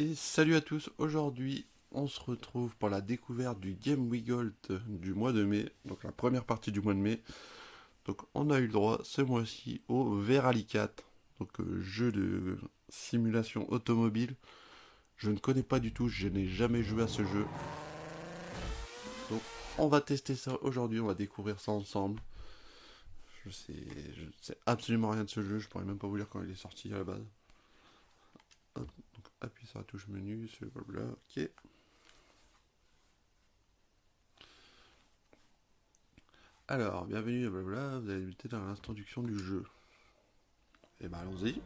Et salut à tous, aujourd'hui on se retrouve pour la découverte du Game Week Gold du mois de mai, donc la première partie du mois de mai. Donc on a eu le droit ce mois-ci au Verali 4, donc jeu de simulation automobile. Je ne connais pas du tout, je n'ai jamais joué à ce jeu. Donc on va tester ça aujourd'hui, on va découvrir ça ensemble. Je sais absolument rien de ce jeu, je pourrais même pas vous dire quand il est sorti à la base. Hop, donc appuie sur la touche menu, blablabla, ok. Alors, bienvenue à blabla, vous allez débuter dans l'introduction du jeu. Et ben allons-y.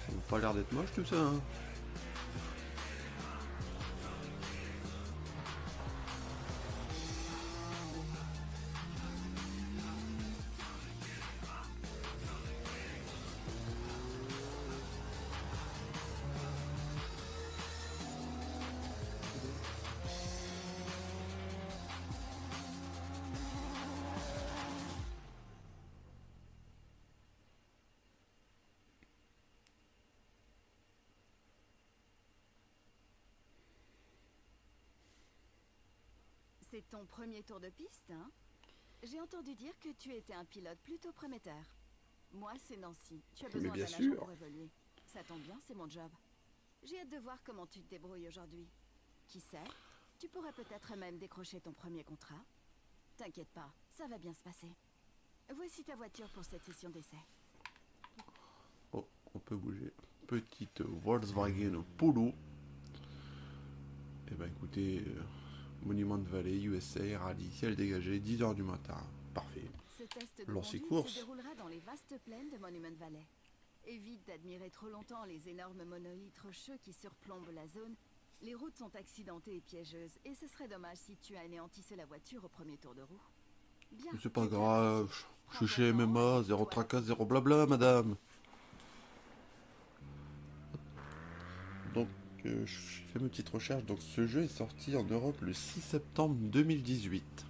Ça n'a pas l'air d'être moche tout ça, hein. C'est ton premier tour de piste, hein? J'ai entendu dire que tu étais un pilote plutôt prometteur. Moi, c'est Nancy. Tu as besoin bien d'un agent sûr. pour évoluer. Ça tombe bien, c'est mon job. J'ai hâte de voir comment tu te débrouilles aujourd'hui. Qui sait, tu pourrais peut-être même décrocher ton premier contrat. T'inquiète pas, ça va bien se passer. Voici ta voiture pour cette session d'essai. Oh, on peut bouger. Petite Volkswagen Polo. Et ben écoutez, Monument Valley, USA, rallye, ciel dégagé, 10h du matin. Parfait. Ce test de Lancer conduite course. se déroulera dans les vastes plaines de Monument Valley. Évite d'admirer trop longtemps les énormes monolithes rocheux qui surplombent la zone. Les routes sont accidentées et piégeuses, et ce serait dommage si tu anéantissais la voiture au premier tour de roue. Bien. Mais c'est pas tu peux grave, apprécier. je suis chez Prends ton temps MMA, et zéro toi, tracas, zéro blabla, madame. Donc, je fais mes petites recherches. Donc, ce jeu est sorti en Europe le 6 septembre 2018.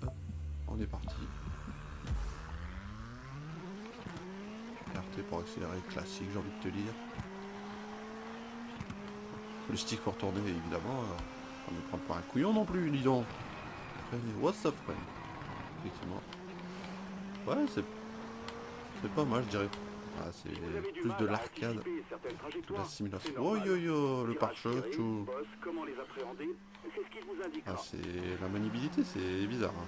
Hop, on est parti. RT pour accélérer, classique, j'ai envie de te dire. Le stick pour tourner, évidemment. On ne prend pas un couillon non plus, dis donc. What's up, friend? Effectivement. Ouais, c'est pas mal, je dirais. Ah, c'est plus de l'arcade, de la simulation. Oh yo yo, le pare-choc, tout. Ah, c'est la maniabilité, c'est bizarre. Hein.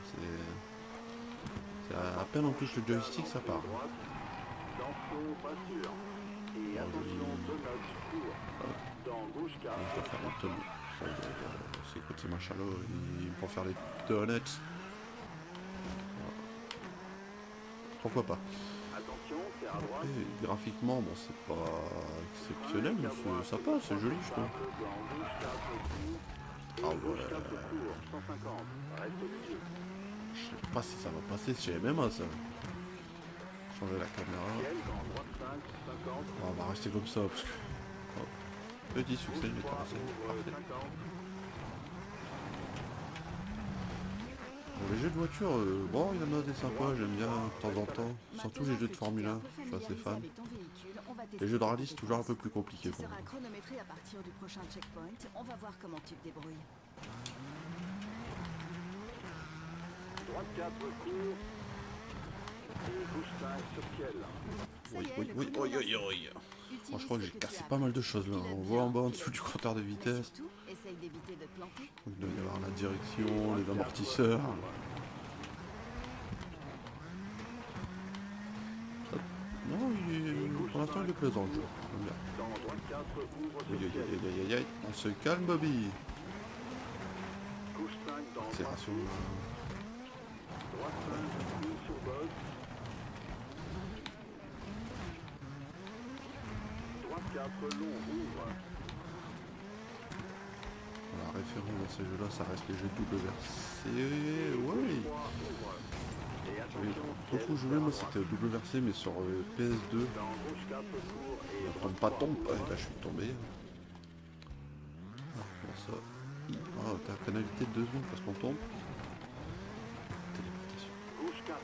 C'est à peine on touche le joystick, ça part. Je dois faire un tonneau. C'est côté machalot, pour faire les donuts. Pourquoi pas? Après, graphiquement, bon, c'est pas exceptionnel, mais ça passe, c'est joli, je trouve. Ah ouais. Je sais pas si ça va passer chez MMA, ça. Changer la caméra. On va rester comme ça, parce que... Oh. Petit succès, j'ai terrassé. Parfait. Bon, les jeux de voiture, bon, il y en a des sympas, j'aime bien de temps en temps. Surtout les jeux de Formule 1, je suis assez fan. Les jeux de rallye, c'est toujours un peu plus compliqué Tu pour moi. seras chronométré à partir du prochain checkpoint. On va voir comment tu te débrouilles. Droite 4 court. Et gauche 5 sur ciel. Ça Oui, y est, oui, le oui, chrono oui, est oui, lancé. oui. Utilise Moi, je crois que ce j'ai tu cassé as pas mal de appris. choses là. Pilote On bien, voit en bas en pilote dessous du bien. compteur de Mais vitesse. surtout, essaye d'éviter de te planter. Il doit y avoir la direction, les amortisseurs. Hop. Non, pour l'instant, il est plaisant le jeu. J'aime bien. Dans droite 4 ouvre Aïe, sur aïe, ciel. aïe, aïe, aïe, aïe. On se calme, Bobby. Gauche 5 dans droite Accélération. 6. Droite 5 ouvre sur boss. Droite 4 long ouvre. La référence dans ces jeux-là, ça reste les jeux WRC. Oui. Droit ouvre. Et à J'avais beaucoup joué, moi c'était au double versé, mais sur PS2. Dans gauche 4 pour et On tombe pas tombe. Ouais, là je suis tombé. Ah, comment ça? Ah, t'as la pénalité de 2 secondes parce qu'on tombe. Téléportation. gauche 4.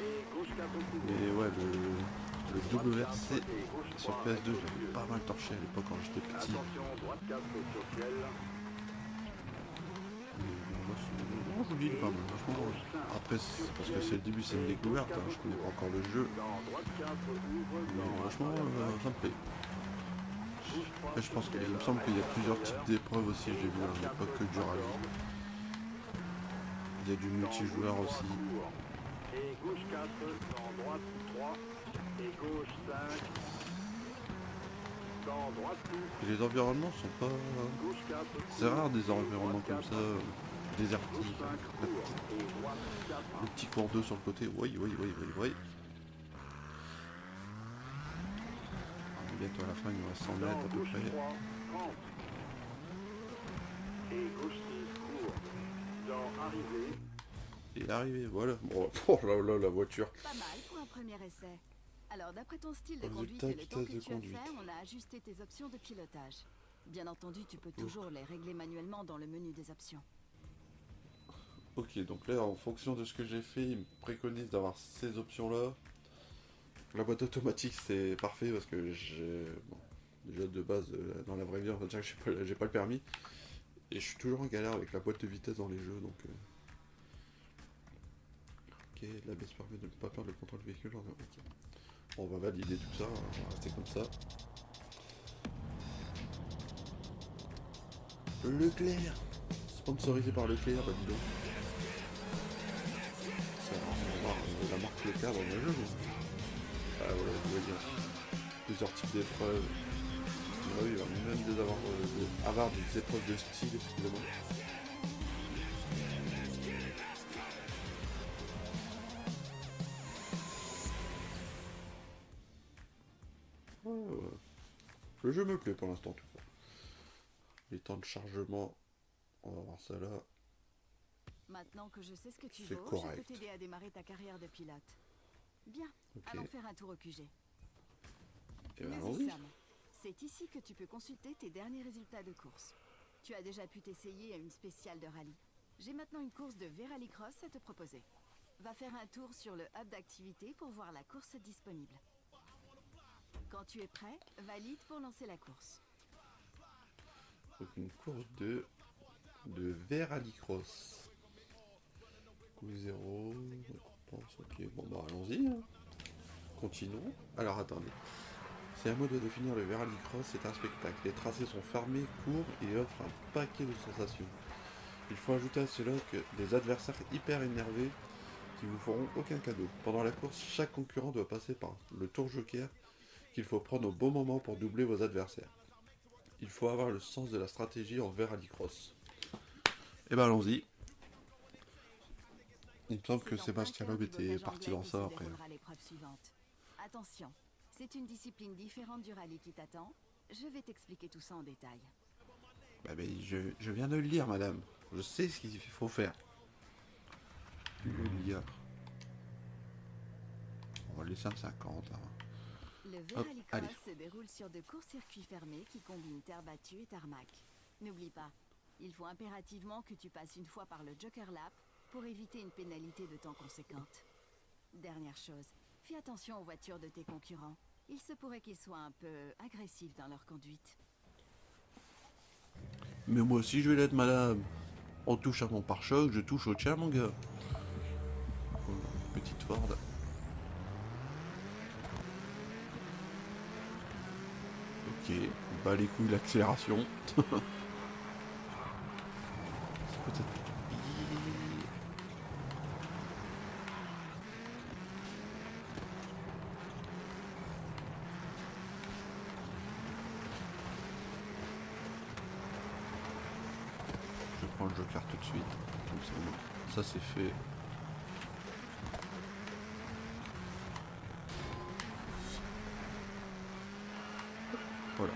Et gauche 4 pour. Mais ouais, le double versé Et gauche sur 3 PS2, recto j'avais milieu. pas mal torché à l'époque quand j'étais petit. Attention, droite 4 sur ciel. Mais moi, je vous dis, il est pas mal. Franchement, après, c'est parce que c'est le début, c'est une découverte. Hein, je connais pas encore le jeu. Dans droite 4 ouvre. Mais Dans franchement, ça me plaît. gauche 3 Après, je pense qu'il me semble qu'il y a plusieurs types d'épreuves aussi. J'ai vu, il n'y a pas que du rallye. Il y a du multijoueur aussi. Et gauche 4, dans droite 3. Et gauche 5. Dans droite tout. Et les environnements sont pas... Gauche 4. C'est rare des environnements comme ça, désertiques. Gauche 5 court. Et droite 4. Le petit cours d'eau sur le côté. Oui, oui, oui, oui, oui. Bientôt à la fin, il nous reste 100 mètres à peu Gauche près. 3, 30. Et gauche 6 court. Dans arrivée. Et arrivé, voilà. Bon, oh là là, la voiture. Pas mal pour un premier essai. Alors, d'après ton style de Résultat, conduite et le temps vitesse que de tu as conduite. fait, on a ajusté tes options de pilotage. Bien entendu, tu peux toujours les régler manuellement dans le menu des options. Ok, donc là, en fonction de ce que j'ai fait, il me préconise d'avoir ces options-là. La boîte automatique, c'est parfait parce que j'ai... Bon, déjà de base, dans la vraie vie, on va dire que j'ai pas le permis. Et je suis toujours en galère avec la boîte de vitesse dans les jeux, donc... Ok, l'ABS permet de ne pas perdre le contrôle du véhicule. Ok. On va valider tout ça, hein, on va rester comme ça. Leclerc, sponsorisé par Leclerc, bah dis donc. Ça, on va voir la marque Leclerc dans le jeu. Ah voilà, je vois bien. Plusieurs types d'épreuves. Ah oui, il va même avoir des épreuves de style, excusez-moi. Ouais. Le jeu me plaît pour l'instant, en tout cas. Les temps de chargement, on va voir ça là. Maintenant que je sais ce que tu C'est vaux, je correct. peux t'aider à démarrer ta carrière de pilote. Bien, Ok. allons faire un tour au QG. Et ben, Nous y allons-y. sommes. C'est ici que tu peux consulter tes derniers résultats de course. Tu as déjà pu t'essayer à une spéciale de rallye. J'ai maintenant une course de V-Rallycross à te proposer. Va faire un tour sur le hub d'activité pour voir la course disponible. Quand tu es prêt, valide pour lancer la course. Donc une course de V-Rallycross. Coup 0, récompense, ok, bon bah allons-y. Hein. Continuons. Alors attendez. C'est à moi de définir le V-Rallycross, c'est un spectacle. Les tracés sont fermés, courts et offrent un paquet de sensations. Il faut ajouter à cela que des adversaires hyper énervés qui vous feront aucun cadeau. Pendant la course, chaque concurrent doit passer par le tour joker qu'il faut prendre au bon moment pour doubler vos adversaires. Il faut avoir le sens de la stratégie en V-Rallycross. Et ben allons-y. Il me semble que C'est en Sébastien plein Loeb cœur du était blocage parti anglais dans que ça se après. déroulera l'épreuve suivante. Attention, c'est une discipline différente du rallye qui t'attend. Je vais t'expliquer tout ça en détail. Bah, mais je viens de le lire, madame. Je sais ce qu'il faut faire. Le lire. On va laisser un 50. Hein. Le Hop, V-Rallycross allez. se déroule sur de courts circuits fermés qui combinent terre battue et tarmac. N'oublie pas, il faut impérativement que tu passes une fois par le Joker Lap pour éviter une pénalité de temps conséquente. Dernière chose, fais attention aux voitures de tes concurrents. Il se pourrait qu'ils soient un peu agressifs dans leur conduite. Mais moi aussi je vais l'être, madame. On touche à mon pare-choc, je touche au tien, mon gars. Oh, petite Ford. Ok, bah les couilles, l'accélération. C'est peut-être... Je prends le joker tout de suite. Comme ça, bon. Ça c'est fait. Voilà.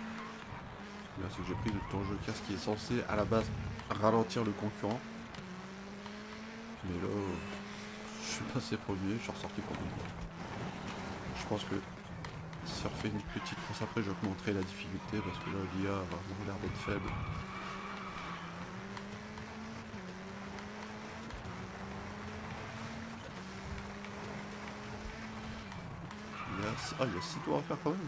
Là c'est que j'ai pris le tour joker, ce qui est censé à la base ralentir le concurrent. Mais là, suis passé premier, je suis ressorti premier. Je pense que si on refait une petite course après, j'augmenterai la difficulté parce que là, l'IA a vraiment l'air d'être faible. Il y a 6 tours à faire quand même.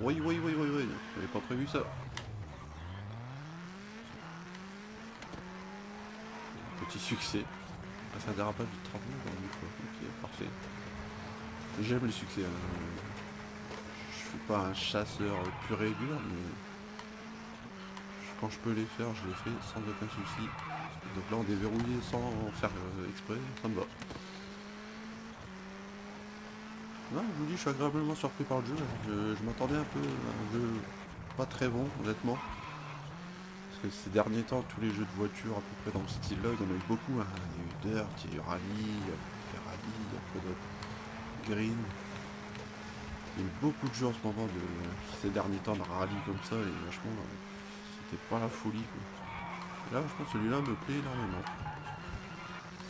Oui, j'avais pas prévu ça. Petit succès. C'est un dérapage de 30 mètres dans le micro. Ok, parfait. J'aime les succès. Je suis pas un chasseur pur et dur, mais quand je peux les faire, je les fais sans aucun souci. Donc là, on déverrouillé sans faire exprès, ça me va. Non, je vous dis, je suis agréablement surpris par le jeu. Je m'attendais un peu à un jeu pas très bon, honnêtement. Parce que ces derniers temps, tous les jeux de voiture à peu près dans ce style-là, il y en a eu beaucoup. Hein. Il y a eu Dirt, il y a eu Rally, il y a eu Ferrari, il y a peu d'autres. Green. Il y a eu beaucoup de jeux en ce moment de ces derniers temps de rallye comme ça, et vachement, c'était pas la folie. Quoi. Là, je pense que celui-là me plaît énormément.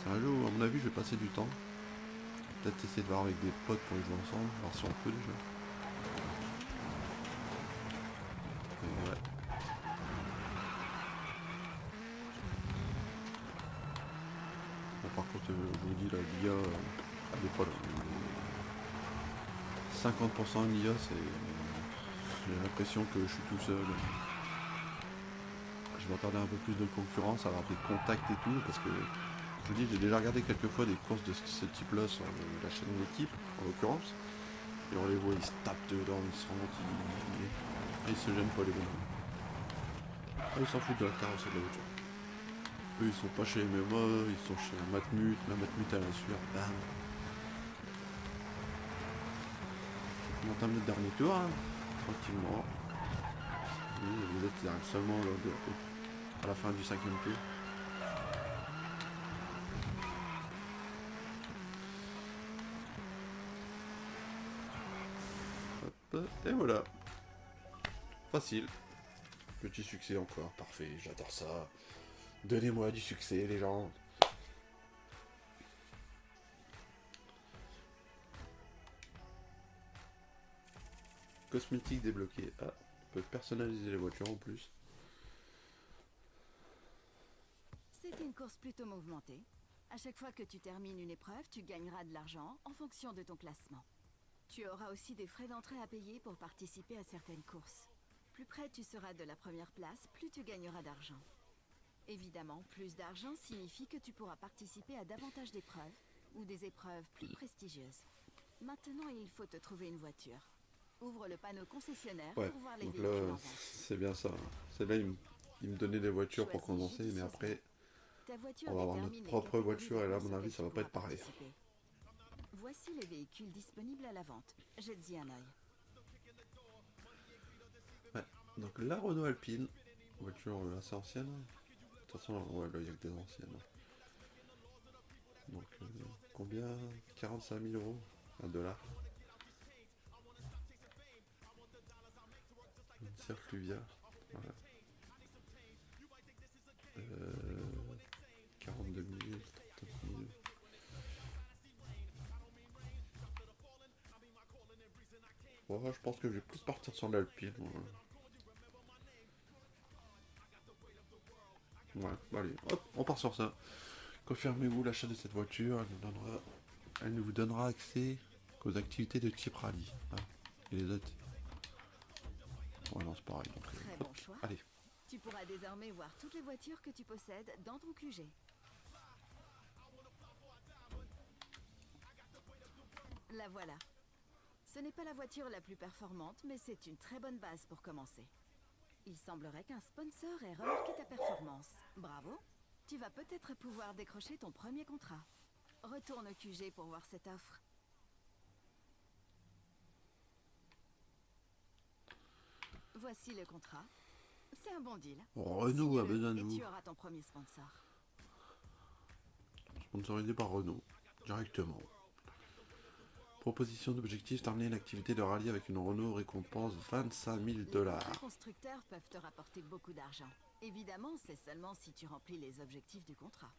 C'est un jeu où, à mon avis, je vais passer du temps. Peut-être essayer de voir avec des potes pour y jouer ensemble, voir si on peut déjà. Et ouais. Bon, par contre, je vous dis, la l'IA, elle est pas là. 50% de l'IA, c'est... J'ai l'impression que je suis tout seul. Je m'attendais un peu plus de concurrence, avoir des contacts et tout, parce que je vous dis, j'ai déjà regardé quelques fois des courses de ce type-là sur la chaîne d'équipe, en l'occurrence. Et on les voit, ils se tapent dedans, ils se rendent, ils se gênent pas les bons. Ah, ils s'en foutent de la carrosserie de la voiture. Eux, ils sont pas chez MMA, ils sont chez Matmut, la Matmut à la sueur, bam. On entame le dernier tour, hein, tranquillement. Et vous êtes seulement là, à la fin du 5e tour. Hop, et voilà. Facile. Petit succès encore, parfait, j'adore ça. Donnez-moi du succès, les gens. Cosmétique débloqué. Ah, on peut personnaliser les voitures en plus. C'est une course plutôt mouvementée. À chaque fois que tu termines une épreuve, tu gagneras de l'argent en fonction de ton classement. Tu auras aussi des frais d'entrée à payer pour participer à certaines courses. Plus près tu seras de la première place, plus tu gagneras d'argent. Évidemment, plus d'argent signifie que tu pourras participer à davantage d'épreuves ou des épreuves plus prestigieuses. Maintenant, il faut te trouver une voiture. Ouvre le panneau concessionnaire Ouais, pour voir les donc véhicules en là, vente. c'est bien ça. C'est là, il me donnait des voitures pour commencer, mais après, Ta voiture on va avoir détermine notre les propre catégories voiture, de et là, à courses mon avis, auxquelles ça va tu pas être pourras pareil. participer. Voici les véhicules disponibles à la vente. Jette-y un œil. Ouais, donc la Renault Alpine, voiture assez ancienne. De toute façon, ouais, là, il n'y a que des anciennes. Donc, combien 45 000 euros, un dollar. Une Circuvia, voilà. 42 000, 39 000. Ouais, je pense que je vais plus partir sur l'Alpine. Ouais, bah allez, hop, on part sur ça. Confirmez-vous l'achat de cette voiture, elle ne vous donnera accès qu'aux activités de type rallye. Hein. Et les autres. Ouais, non, c'est pareil. Donc, Très bon choix. allez. Tu pourras désormais voir toutes les voitures que tu possèdes dans ton QG. La voilà. Ce n'est pas la voiture la plus performante, mais c'est une très bonne base pour commencer. Il semblerait qu'un sponsor ait remarqué ta performance. Bravo. Tu vas peut-être pouvoir décrocher ton premier contrat. Retourne au QG pour voir cette offre. Voici le contrat. C'est un bon deal. Renault a besoin de Et vous. tu auras ton premier sponsor. sponsorisé par Renault, directement. Proposition d'objectif, terminer l'activité de rallye avec une Renault récompense 25 000 Les $. contrats constructeurs peuvent te rapporter beaucoup d'argent. Évidemment, c'est seulement si tu remplis les objectifs du contrat.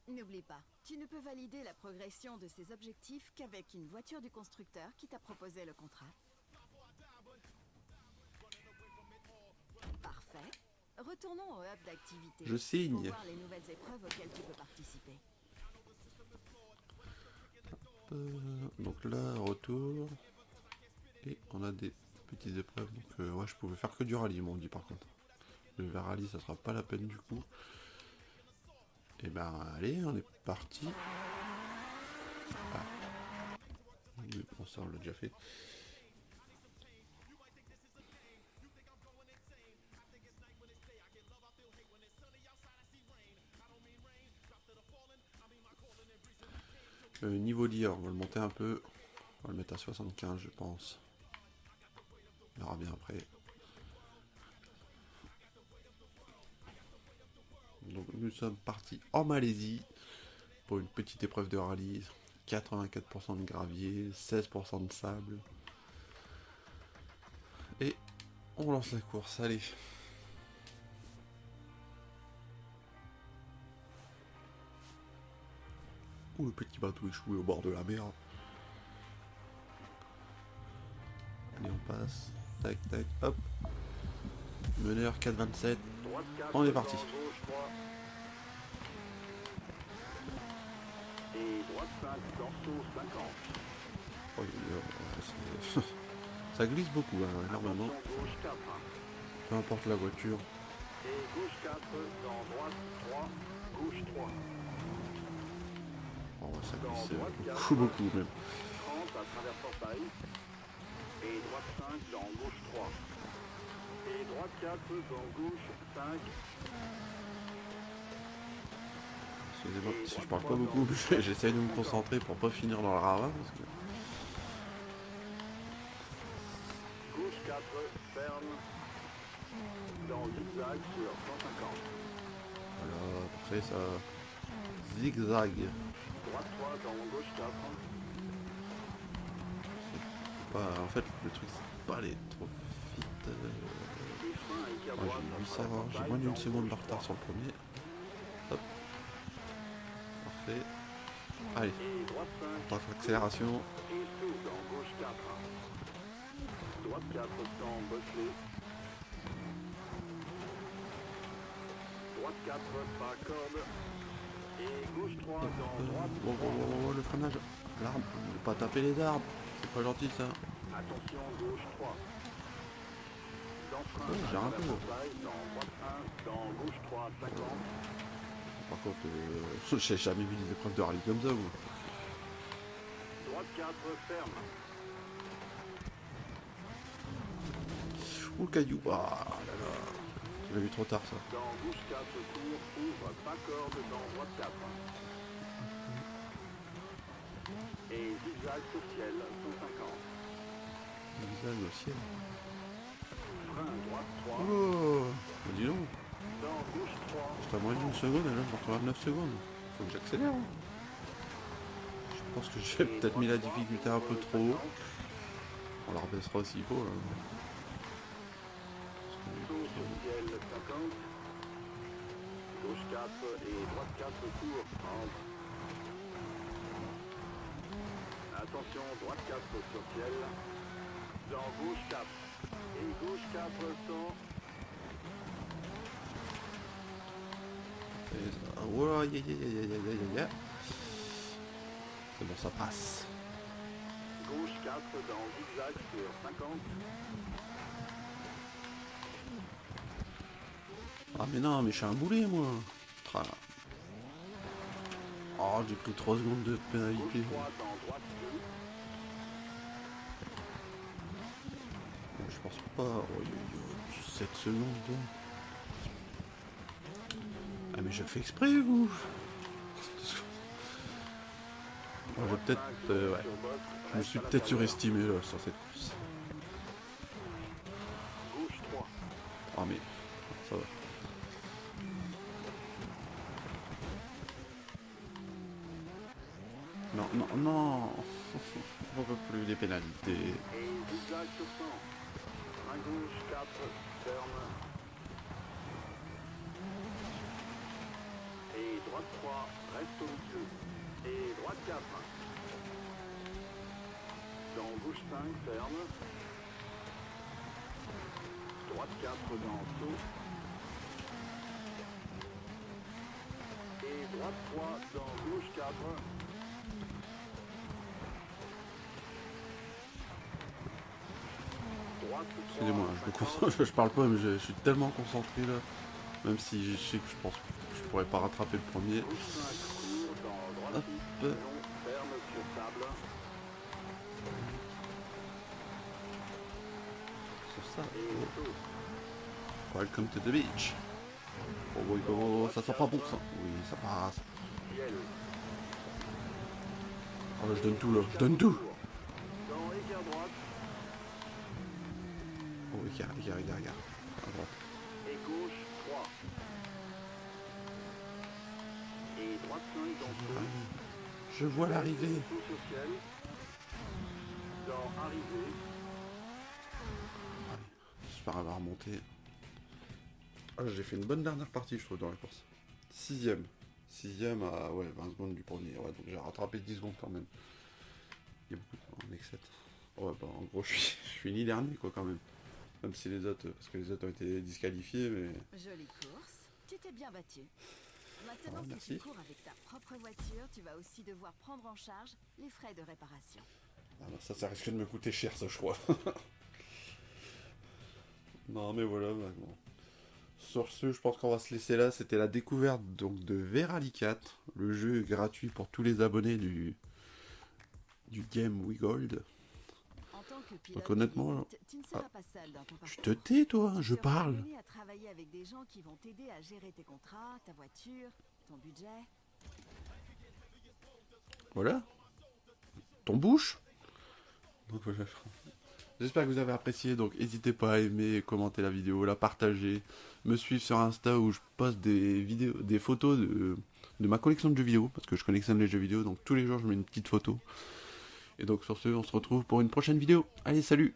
N'oublie pas, tu ne peux valider la progression de ces objectifs qu'avec une voiture du constructeur qui t'a proposé le contrat. Parfait. Retournons au hub d'activité. Je signe. Pour voir les nouvelles épreuves auxquelles tu peux participer. Donc là, retour. Et on a des petites épreuves. Donc ouais, je pouvais faire que du rallye, m'ont dit par contre. Le rallye, ça sera pas la peine du coup. Et ben allez, on est parti. Ah. Oui, bon, ça on l'a déjà fait. Niveau lire, on va le monter un peu. On va le mettre à 75, je pense. On verra bien après. Donc nous sommes partis en Malaisie pour une petite épreuve de rallye. 84% de gravier, 16% de sable. Et on lance la course, allez. Ouh, le petit bateau échoué au bord de la mer. Allez, on passe. Tac, tac, hop. Meneur 4,27. Droite 4, On est parti. dans gauche 3. Et droite 5, torso 50. Oh, ça glisse beaucoup, hein, normalement. Attention, gauche 4. Peu importe la voiture. Et gauche 4, dans droite 3, gauche 3. Oh, ça Dans glisse droite 4, beaucoup, beaucoup même. 30 à travers portail. Et droite 5, dans gauche 3. Et droite 4, dans gauche 5. Excusez-moi si je parle pas beaucoup, j'essaye de me concentrer pour pas finir dans le ravin. Parce que... Gauche 4, ferme. Dans zigzag sur 150. Voilà, parfait ça. Zigzag. Droite 3, dans gauche 4. Pas... En fait, le truc c'est pas aller trop vite. Et frein et tir Ouais, droite j'ai à 800, travers j'ai portail, moins d'une dans seconde de gauche retard 3. sur le premier. Hop. Parfait. Allez, Et droite 5. on passe l'accélération. Et saut dans gauche 4. Droite 4 sans bosselet. Droite 4 pas corde. Et gauche 3 dans droite Oh, oh, oh, oh, le freinage. L'arbre, ne pas taper les arbres. C'est pas gentil ça. Attention gauche 3. Dans frein Oh, à j'ai un travers peu. portail, dans droite 1, dans gauche 3 50. Par contre, j'ai jamais vu des épreuves de rallye comme ça, vous. Droite 4 ferme. Ouh, le caillou. Ah là là. J'ai vu trop tard ça. Dans gauche 4 court, ouvre pas corde dans droite 4. Et zigzag au ciel 150. Le visage au ciel. Frein droite 3. Oh, bah dis donc. Dans gauche 3. J'étais à moins d'une seconde et là je me retrouve à 9 secondes. Faut que j'accélère. Hein. Je pense que j'ai peut-être mis la difficulté un peu trop haut. On la rebaissera s'il faut. Là. Saut au ciel 50. Gauche 4 et droite 4 court. Entre. Attention, droite 4 sur ciel. Dans gauche 4. Et gauche 4 sans. Et ça... Oh là, ya. C'est bon, ça passe. Gauche 4 dans zigzag sur 50. Ah mais non, mais je suis un boulet moi. Tra. Oh, j'ai pris 3 secondes de pénalité. Gauche 3 dans droite 2. Je pense pas. Oh, 7 secondes. Quoi. Ah mais je le fais exprès vous. Oh, j'ai peut-être... ouais. Je me suis peut-être surestimé là sur cette course. Gauche 3. Ah mais... Ça va. Non, non, non. On peut plus les pénalités. Et zigzag sur 100. Main gauche 4, ferme. Et droite 3, reste au milieu. Et droite 4. Dans gauche 5, ferme. Droite 4 dans saut. Et droite 3 dans gauche 4. Droite 3, Excusez-moi, je me concentre, je parle pas, mais je suis tellement concentré là. Même si je sais que je pense que je pourrais pas rattraper le premier. gauche 5, court dans droite Hop. 6, long, ferme sur sable. Sur ça. Et saut. Welcome to the beach. Oh oui, comment ça sent pas bon ça. Oui, ça passe. Ciel. Oh là, je donne tout là, je donne tout. Dans écart droite. Oh, écart. À droite. Et gauche 3. Et droite 5 dans saut. Je vois l'arrivée. Saut sur ciel. Dans arrivée. J'espère avoir remonté. Ah, j'ai fait une bonne dernière partie, je trouve, dans la course. Sixième à 20 secondes du premier. Ouais, donc j'ai rattrapé 10 secondes quand même. Il y a beaucoup en excès. Ouais, bah en gros, je suis ni dernier, quoi, quand même. Même si les autres, parce que les autres ont été disqualifiés, mais... Jolie course. Tu t'es bien battu. Maintenant Ah, que merci. tu cours avec ta propre voiture, tu vas aussi devoir prendre en charge les frais de réparation. Ah, bah, ça risque de me coûter cher, ça, je crois. Non, mais voilà, bah, bon. Sur ce, je pense qu'on va se laisser là. C'était la découverte donc de Veralicat, le jeu gratuit pour tous les abonnés du Game We Gold. En tant que pilote Donc honnêtement, d'élite, tu ne seras pas seul dans ton Je parcours. te tais, toi, Tu je seras parle. amené à travailler avec des gens qui vont t'aider à gérer tes contrats, ta voiture, ton budget. Voilà. Ton bouche. Donc voilà. J'espère que vous avez apprécié. Donc n'hésitez pas à aimer, commenter la vidéo, la partager, me suivre sur Insta où je poste des vidéos, des photos de ma collection de jeux vidéo parce que je collectionne les jeux vidéo. Donc tous les jours je mets une petite photo. Et donc sur ce, on se retrouve pour une prochaine vidéo. Allez, salut!